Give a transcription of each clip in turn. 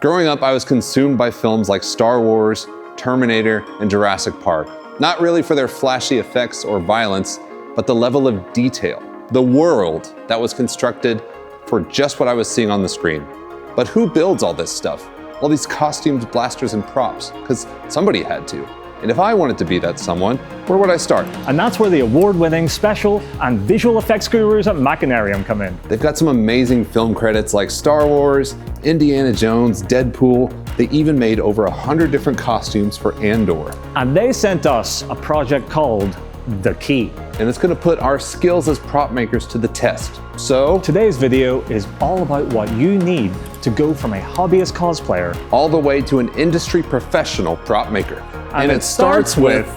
Growing up, I was consumed by films like Star Wars, Terminator, and Jurassic Park. Not really for their flashy effects or violence, but the level of detail, the world that was constructed for just what I was seeing on the screen. But who builds all this stuff? All these costumes, blasters, and props, because somebody had to. And if I wanted to be that someone, where would I start? And that's where the award-winning special and visual effects gurus at Makinarium come in. They've got some amazing film credits like Star Wars, Indiana Jones, Deadpool. They even made over 100 different costumes for Andor. And they sent us a project called The Key. And it's gonna put our skills as prop makers to the test. So today's video is all about what you need to go from a hobbyist cosplayer all the way to an industry professional prop maker. And it starts with...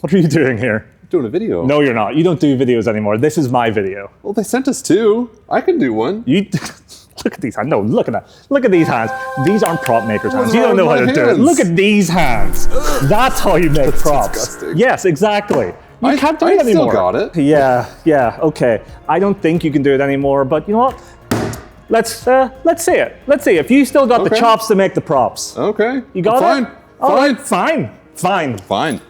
What are you doing here? I'm doing a video. No, you're not. You don't do videos anymore. This is my video. Well, they sent us two. I can do one. You look at these hands. No, look at that. Look at these hands. These aren't prop makers' hands. You don't know how to do it. Look at these hands. That's how you make props. Disgusting. Yes, exactly. You can't do it anymore. I still got it. Yeah, okay. I don't think you can do it anymore, but you know what? Let's see it. Let's see if you still got the chops to make the props. Okay. You got it? Fine. Oh, fine. Fine. Fine.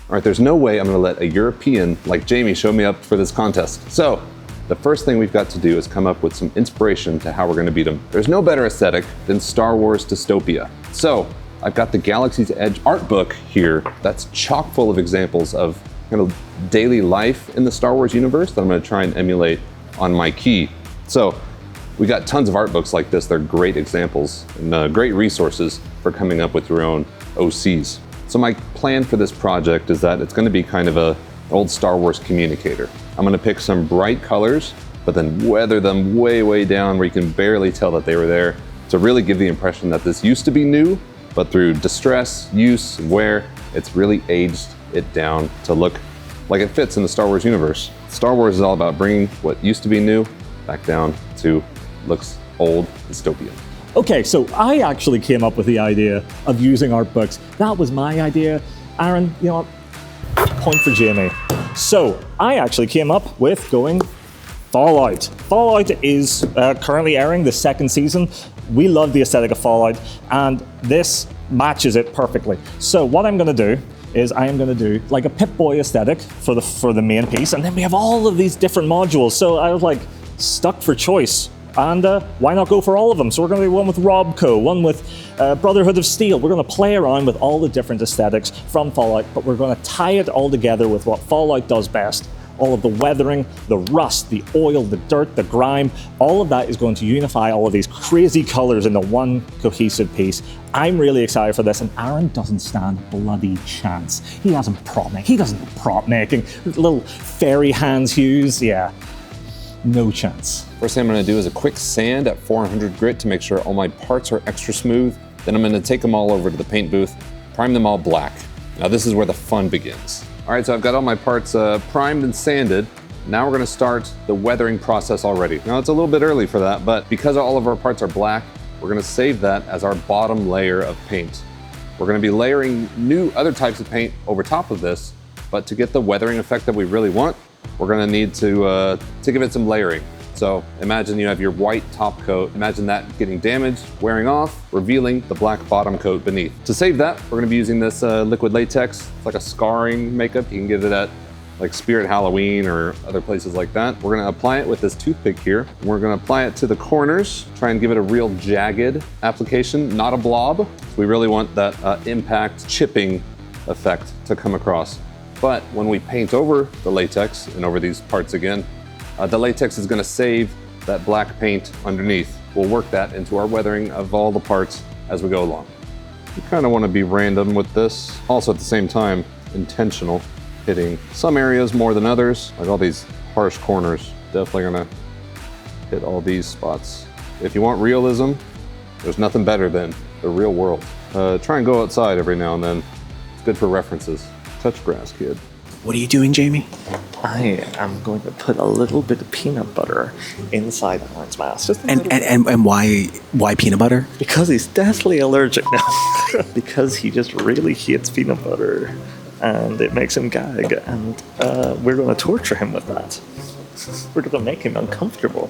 All right, there's no way I'm gonna let a European like Jamie show me up for this contest. So, the first thing we've got to do is come up with some inspiration to how we're gonna beat him. There's no better aesthetic than Star Wars dystopia. So, I've got the Galaxy's Edge art book here that's chock full of examples of kind of daily life in the Star Wars universe that I'm gonna try and emulate on my key. So, we got tons of art books like this. They're great examples and great resources for coming up with your own OCs. So my plan for this project is that it's gonna be kind of an old Star Wars communicator. I'm gonna pick some bright colors, but then weather them way down where you can barely tell that they were there to really give the impression that this used to be new, but through distress, use, and wear, it's really aged it down to look like it fits in the Star Wars universe. Star Wars is all about bringing what used to be new back down to looks old, dystopian. Okay, so I actually came up with the idea of using art books. That was my idea. Aaron, you know what? Point for Jamie. So I actually came up with going Fallout. Fallout is currently airing the 2nd season. We love the aesthetic of Fallout, and this matches it perfectly. So what I'm gonna do is I am gonna do like a PipBoy aesthetic for the main piece, and then we have all of these different modules. So I was like stuck for choice. And why not go for all of them? So we're going to do one with Robco, one with Brotherhood of Steel. We're going to play around with all the different aesthetics from Fallout, but we're going to tie it all together with what Fallout does best. All of the weathering, the rust, the oil, the dirt, the grime, all of that is going to unify all of these crazy colors into one cohesive piece. I'm really excited for this, and Aaron doesn't stand a bloody chance. He doesn't prop make. He doesn't do prop making. Little fairy hands hues, yeah. No chance. First thing I'm gonna do is a quick sand at 400 grit to make sure all my parts are extra smooth. Then I'm gonna take them all over to the paint booth, prime them all black. Now this is where the fun begins. All right, so I've got all my parts primed and sanded. Now we're gonna start the weathering process already. Now it's a little bit early for that, but because all of our parts are black, we're gonna save that as our bottom layer of paint. We're gonna be layering new other types of paint over top of this, but to get the weathering effect that we really want, we're gonna need to give it some layering. So imagine you have your white top coat, imagine that getting damaged, wearing off, revealing the black bottom coat beneath. To save that, we're gonna be using this liquid latex. It's like a scarring makeup. You can get it at like Spirit Halloween or other places like that. We're gonna apply it with this toothpick here. We're gonna apply it to the corners, try and give it a real jagged application, not a blob. So we really want that impact chipping effect to come across. But when we paint over the latex and over these parts again, the latex is gonna save that black paint underneath. We'll work that into our weathering of all the parts as we go along. You kind of want to be random with this. Also at the same time, intentional, hitting some areas more than others. Like all these harsh corners, definitely gonna hit all these spots. If you want realism, there's nothing better than the real world. Try and go outside every now and then. It's good for references. Touch grass, kid. What are you doing, Jamie? I am going to put a little bit of peanut butter inside Aaron's mask. Just And why peanut butter? because he's deathly allergic now. Because he just really hates peanut butter. and it makes him gag, and we're going to torture him with that. We're going to make him uncomfortable.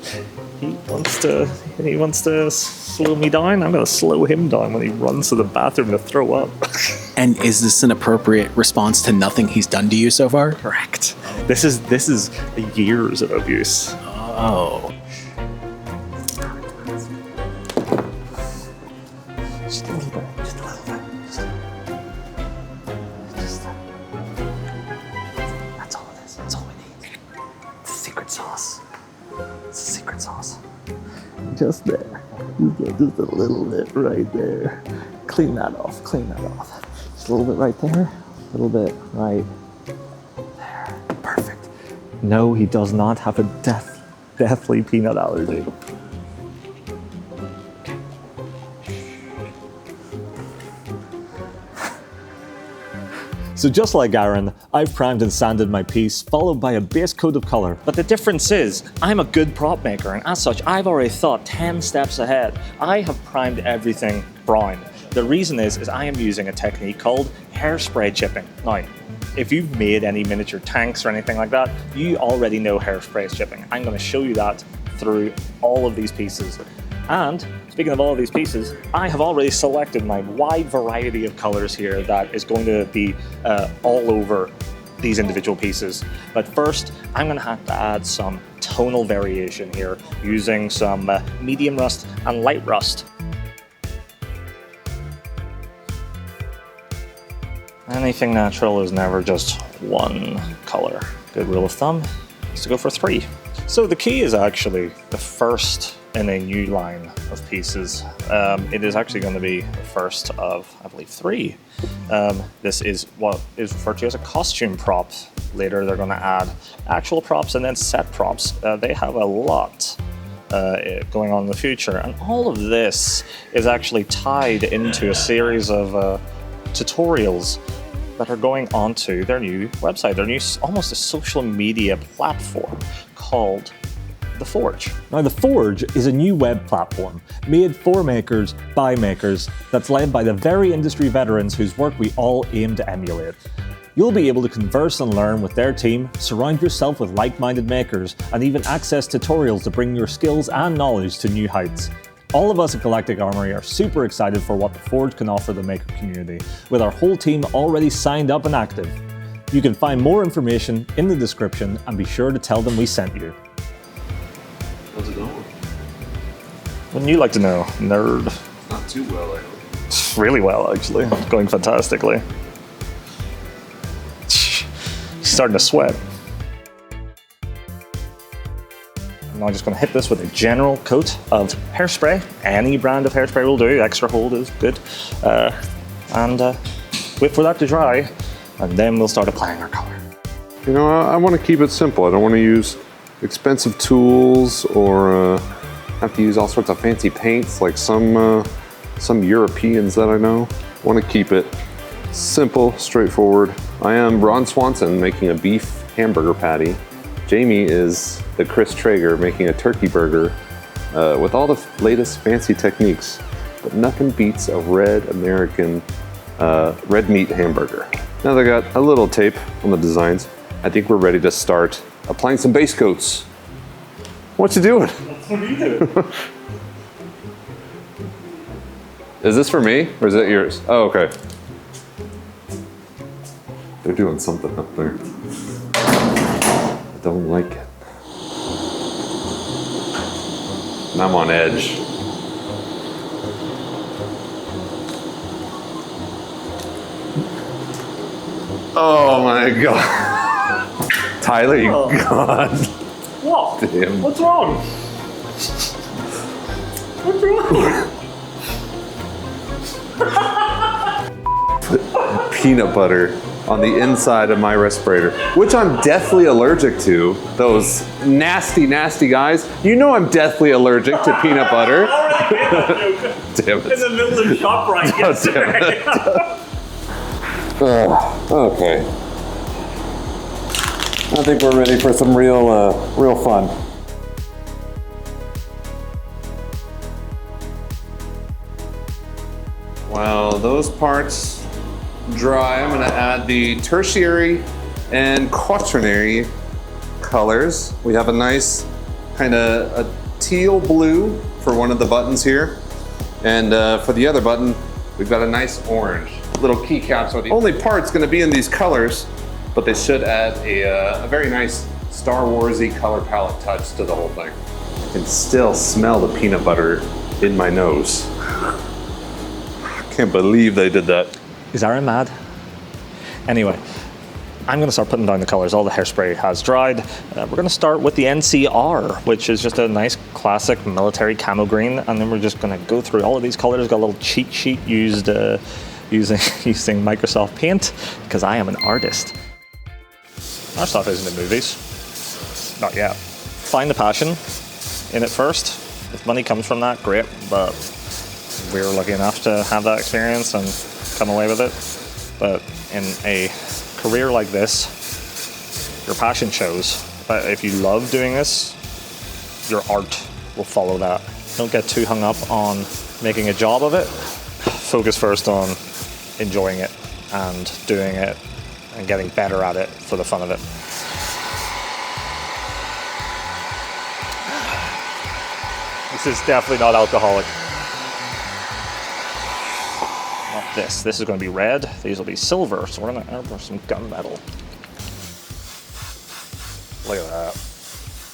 He wants to slow me down. I'm going to slow him down when he runs to the bathroom to throw up. And is this an appropriate response to nothing he's done to you so far? Correct. This is years of abuse. Oh. Just a little bit. Just a little bit. That's all it is. That's all we need. It's a secret sauce. It's a secret sauce. Just there. You get just a little bit right there. Clean that off. Clean that off. Just a little bit right there. A little bit right there. Perfect. No, he does not have a deathly peanut allergy. So just like Aaron, I've primed and sanded my piece, followed by a base coat of color. But the difference is, I'm a good prop maker, and as such, I've already thought 10 steps ahead. I have primed everything brown. The reason is I am using a technique called hairspray chipping. Now, if you've made any miniature tanks or anything like that, you already know hairspray chipping. I'm going to show you that through all of these pieces. And speaking of all of these pieces, I have already selected my wide variety of colors here that is going to be all over these individual pieces. But first, I'm going to have to add some tonal variation here using some medium rust and light rust. Anything natural is never just one color. Good rule of thumb is to go for 3. So the key is actually the first in a new line of pieces. It is actually going to be the first of, I believe, 3. This is what is referred to as a costume prop. Later they're going to add actual props and then set props. They have a lot going on in the future, and all of this is actually tied into a series of tutorials that are going onto their new website, their new almost a social media platform called The Forge. Now, The Forge is a new web platform made for makers by makers that's led by the very industry veterans whose work we all aim to emulate. You'll be able to converse and learn with their team, surround yourself with like-minded makers, and even access tutorials to bring your skills and knowledge to new heights. All of us at Galactic Armory are super excited for what The Forge can offer the maker community, with our whole team already signed up and active. You can find more information in the description, and be sure to tell them we sent you. How's it going? Wouldn't you like to know, nerd? Not too well, I hope. Really well, actually. Going fantastically. Starting to sweat. I'm now just going to hit this with a general coat of hairspray. Any brand of hairspray will do. Extra hold is good. And wait for that to dry, and then we'll start applying our color. You know, I want to keep it simple. I don't want to use expensive tools or have to use all sorts of fancy paints like some Europeans that I know. I want to keep it simple, straightforward. I am Ron Swanson making a beef hamburger patty. Jamie is the Chris Traeger making a turkey burger with all the latest fancy techniques. But nothing beats a red American red meat hamburger. Now that I got a little tape on the designs, I think we're ready to start applying some base coats. What you doing? What are you doing? Is this for me or is it yours? Oh, okay. They're doing something up there. I don't like it. And I'm on edge. Oh my God. Tyler, you God. What? Damn. What's wrong? What's wrong? Peanut butter on the inside of my respirator, which I'm deathly allergic to. Those nasty, nasty guys. You know I'm deathly allergic to peanut butter. Damn it. In the middle of the shop right yesterday. Okay. I think we're ready for some real fun. Well, those parts dry, I'm gonna add the tertiary and quaternary colors. We have a nice kind of a teal blue for one of the buttons here. And for the other button, we've got a nice orange. Little keycaps are the only parts gonna be in these colors, but they should add a very nice Star Wars-y color palette touch to the whole thing. I can still smell the peanut butter in my nose. I can't believe they did that. Is Aaron mad? Anyway, I'm gonna start putting down the colors. All the hairspray has dried. We're gonna start with the NCR, which is just a nice classic military camo green, and then we're just gonna go through all of these colors. Got a little cheat sheet used using Microsoft Paint, because I am an artist. Our stuff isn't in movies. Not yet. Find the passion in it first. If money comes from that, great, but we're lucky enough to have that experience and come away with it. But in a career like this, your passion shows. But if you love doing this, your art will follow that. Don't get too hung up on making a job of it. Focus first on enjoying it and doing it and getting better at it for the fun of it. This is definitely not alcoholic. Not this. This is going to be red. These will be silver. So we're going to airbrush some gunmetal. Look at that.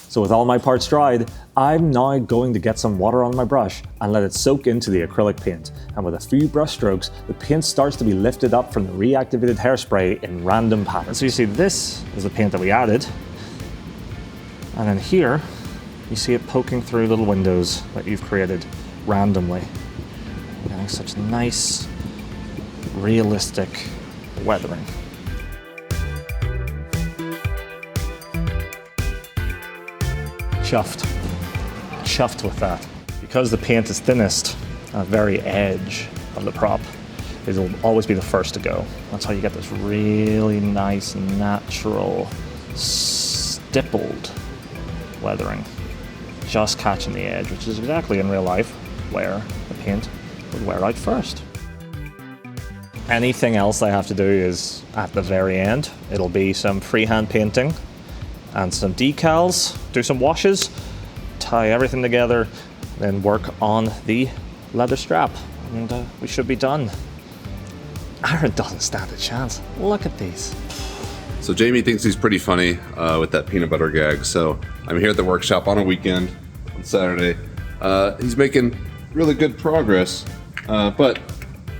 So with all my parts dried, I'm now going to get some water on my brush and let it soak into the acrylic paint. And with a few brush strokes, the paint starts to be lifted up from the reactivated hairspray in random patterns. So you see this is the paint that we added. And then here, you see it poking through little windows that you've created randomly. Getting such nice, realistic weathering. Chuffed with that. Because the paint is thinnest at the very edge of the prop, it'll always be the first to go. That's how you get this really nice, natural, stippled weathering. Just catching the edge, which is exactly in real life where the paint would wear out first. Anything else I have to do is at the very end. It'll be some freehand painting and some decals, do some washes, tie everything together, then work on the leather strap, and we should be done. Aaron doesn't stand a chance. Look at these. So Jamie thinks he's pretty funny with that peanut butter gag. So I'm here at the workshop on a weekend, on Saturday. He's making really good progress, but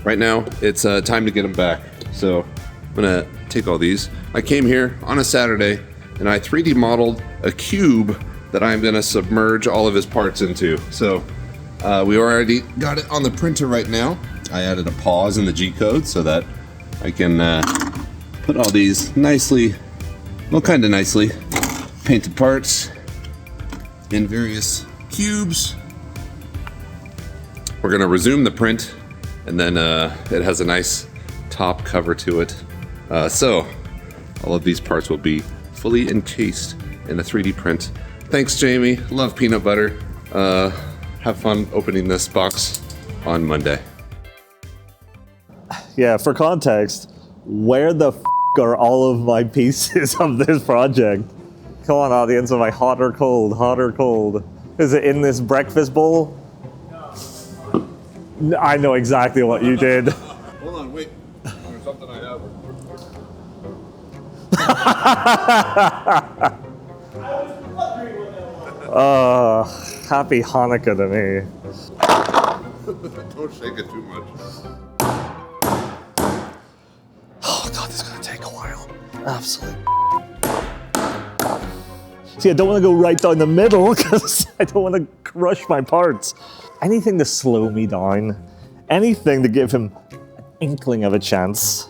right now it's time to get him back. So I'm gonna take all these. I came here on a Saturday and I 3D modeled a cube that I'm gonna submerge all of his parts into. So we already got it on the printer right now. I added a pause in the G-code so that I can put all these nicely, well, kind of nicely painted parts in various cubes. We're gonna resume the print, and then it has a nice top cover to it. So all of these parts will be fully encased in a 3D print. Thanks, Jamie. Love peanut butter. Have fun opening this box on Monday. Yeah, for context, where the f are all of my pieces of this project? Come on, audience, am I hot or cold? Hot or cold? Is it in this breakfast bowl? No. I know exactly what you did. Hold on, wait. There's something I have. Happy Hanukkah to me. Don't shake it too much. Oh God, this is gonna take a while. Absolutely. See, I don't want to go right down the middle because I don't want to crush my parts. Anything to slow me down, anything to give him an inkling of a chance.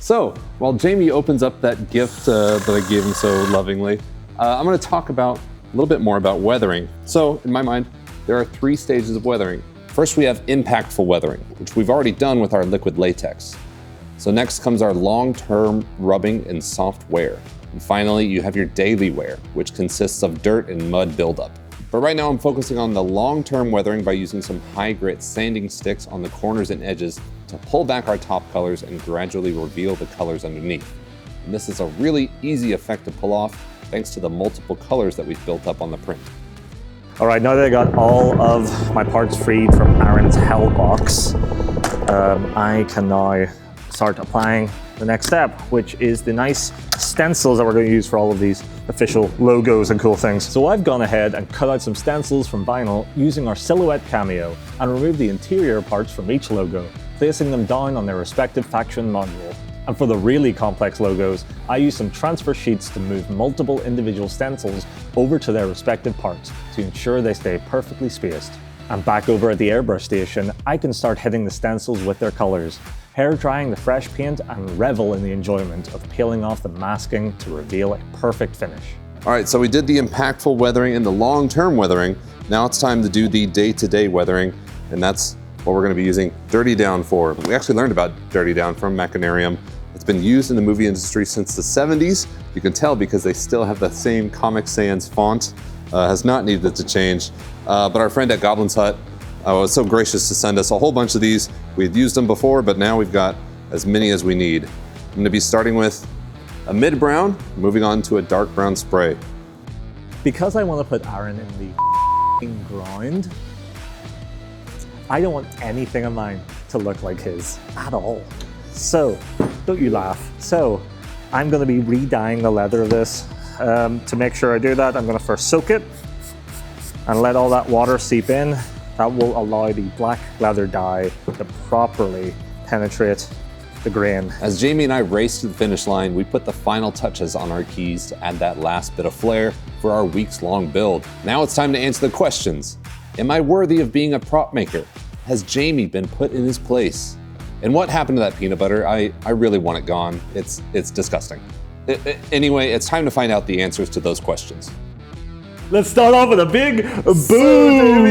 So, while Jamie opens up that gift that I gave him so lovingly, I'm going to talk about a little bit more about weathering. So, in my mind, there are 3 stages of weathering. First, we have impactful weathering, which we've already done with our liquid latex. So next comes our long-term rubbing and soft wear. And finally, you have your daily wear, which consists of dirt and mud buildup. But right now I'm focusing on the long-term weathering by using some high grit sanding sticks on the corners and edges to pull back our top colors and gradually reveal the colors underneath. And this is a really easy effect to pull off thanks to the multiple colors that we've built up on the print. All right, now that I got all of my parts freed from Aaron's hell box, I can now start applying the next step, which is the nice stencils that we're going to use for all of these official logos and cool things. So I've gone ahead and cut out some stencils from vinyl using our silhouette cameo and removed the interior parts from each logo, placing them down on their respective faction module. And for the really complex logos, I used some transfer sheets to move multiple individual stencils over to their respective parts to ensure they stay perfectly spaced. And back over at the airbrush station, I can start hitting the stencils with their colors, hair drying the fresh paint and revel in the enjoyment of peeling off the masking to reveal a perfect finish. All right, so we did the impactful weathering and the long-term weathering. Now it's time to do the day-to-day weathering, and that's what we're gonna be using Dirty Down for. We actually learned about Dirty Down from Makinarium. It's been used in the movie industry since the 70s. You can tell because they still have the same Comic Sans font, has not needed to change. But our friend at Goblin's Hut was so gracious to send us a whole bunch of these. We'd used them before, but now we've got as many as we need. I'm gonna be starting with a mid-brown, moving on to a dark brown spray. Because I want to put Aaron in the ground, I don't want anything of mine to look like his at all. So, don't you laugh. So, I'm going to be re-dyeing the leather of this. To make sure I do that, I'm going to first soak it and let all that water seep in. That will allow the black leather dye to properly penetrate the grain. As Jamie and I raced to the finish line, we put the final touches on our keys to add that last bit of flair for our weeks-long build. Now it's time to answer the questions. Am I worthy of being a prop maker? Has Jamie been put in his place? And what happened to that peanut butter? I really want it gone. It's disgusting. Anyway, it's time to find out the answers to those questions. Let's start off with a big boom!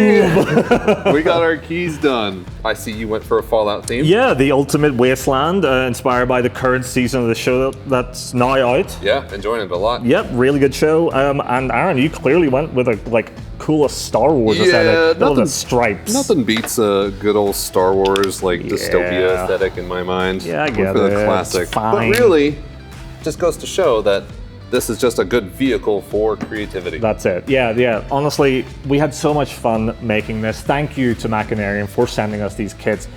We got our keys done. I see you went for a Fallout theme. Yeah, the ultimate wasteland, inspired by the current season of the show that's now out. Yeah, enjoying it a lot. Yep, really good show. And Aaron, you clearly went with a coolest Star Wars aesthetic. All the stripes. Nothing beats a good old Star Wars dystopia aesthetic in my mind. Yeah, I get for it. the classic. It's fine. But really, just goes to show that this is just a good vehicle for creativity. That's it. Yeah. Honestly, we had so much fun making this. Thank you to Makinarium for sending us these kits.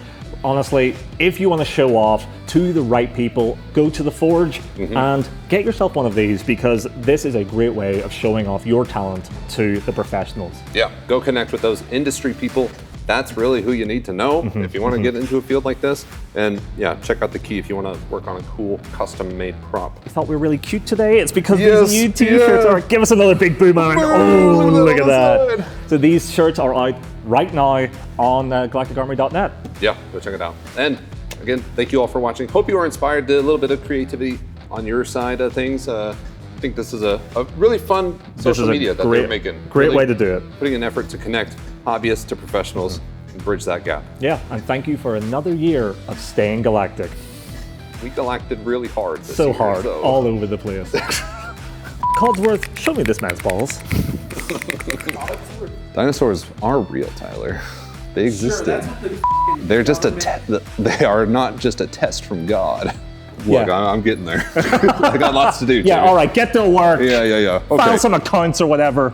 Honestly, if you want to show off to the right people, go to the Forge and get yourself one of these, because this is a great way of showing off your talent to the professionals. Yeah, go connect with those industry people. That's really who you need to know if you want to get into a field like this. And yeah, check out the key if you want to work on a cool custom-made prop. You thought we were really cute today? It's because these new t-shirts are. Give us another big boom, Aaron. Oh, look at that. So these shirts are out right now on galacticarmy.net. Yeah, go check it out. And again, thank you all for watching. Hope you are inspired to a little bit of creativity on your side of things. I think this is a really fun social media that they're making. Great really way to do it. Putting an effort to connect hobbyists to professionals and bridge that gap. Yeah, and thank you for another year of staying galactic. We galacted really hard this so year. Hard, all over the place. Codsworth, show me this man's balls. Dinosaurs are real, Tyler. They existed. They're just they are not just a test from God. Look, I'm getting there. I got lots to do. Yeah, Jimmy. all right, get to work. Yeah. Okay. File some accounts or whatever.